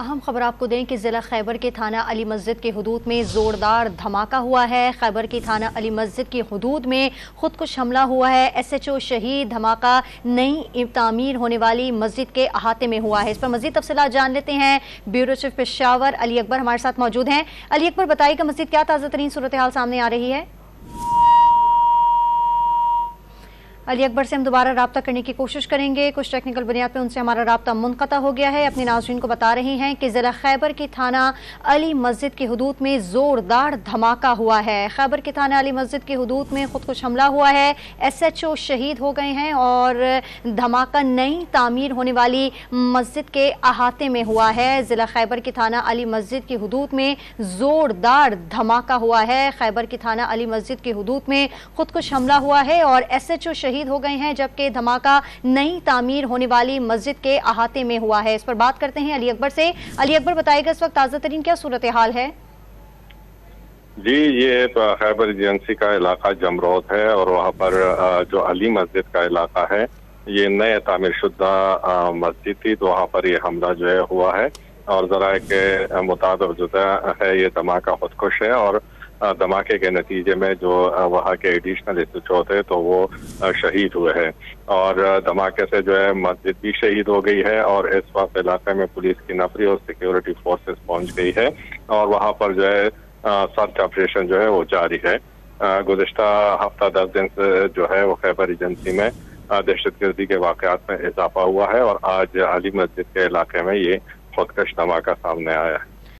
अहम खबर आपको दें कि ज़िला खैबर के थाना अली मस्जिद की हदूद में ज़ोरदार धमाका हुआ है। खैबर की थाना अली मस्जिद की हदूद में खुदकुश हमला हुआ है। SHO शहीद। धमाका नई तामीर होने वाली मस्जिद के अहाते में हुआ है। इस पर मजीद तफसीलात जान लेते हैं। ब्यूरो चीफ पेशावर अली अकबर हमारे साथ मौजूद हैं। अली अकबर, बताइएगा मस्जिद क्या ताज़ा तरीन सूरत हाल सामने आ रही है? अली अकबर से हम दोबारा रब्ता करने की कोशिश करेंगे, कुछ टेक्निकल बुनियाद पे उनसे हमारा रब्ता मुनक़ता हो गया है। अपने नाज़रीन को बता रहे हैं कि ज़िला खैबर की थाना अली मस्जिद की हदूद में ज़ोरदार धमाका हुआ है। खैबर की थाना अली मस्जिद की हदूद में खुदकुश हमला हुआ है। SHO शहीद हो गए हैं और धमाका नई तामीर होने वाली मस्जिद के अहाते में हुआ है। ज़िला खैबर की थाना अली मस्जिद की हदूद में ज़ोरदार धमाका हुआ है। खैबर की थाना अली मस्जिद की हदूद में खुदकुश हमला हुआ है और SHO शहीद हो गए हैं, जबकि धमाका नई तामीर होने वाली मस्जिद के अहाते में हुआ है। इस पर बात करते हैं अली अकबर से। अली अकबर, बताइएगा इस वक्त ताज़ा तरीन क्या सूरत हाल है? जी, ये खैबर एजेंसी का इलाका जमरोद है और वहाँ पर जो अली मस्जिद का इलाका है, ये नए तामीर शुदा मस्जिद थी, तो वहाँ पर ये हमला जो है हुआ है और ज़राए के मुताबिक जो है ये धमाका खुदकुश है और धमाके के नतीजे में जो वहाँ के एडिशनल SHO थे तो वो शहीद हुए हैं और धमाके से जो है मस्जिद भी शहीद हो गई है और इस वक्त इलाके में पुलिस की नफरी और सिक्योरिटी फोर्सेस पहुंच गई है और वहाँ पर जो है सर्च ऑपरेशन जो है वो जारी है। गुज़िश्ता हफ्ता 10 दिन से जो है वो खैबर एजेंसी में दहशतगर्दी के वाक़यात में इजाफा हुआ है और आज अली मस्जिद के इलाके में ये खुदकश धमाका सामने आया है।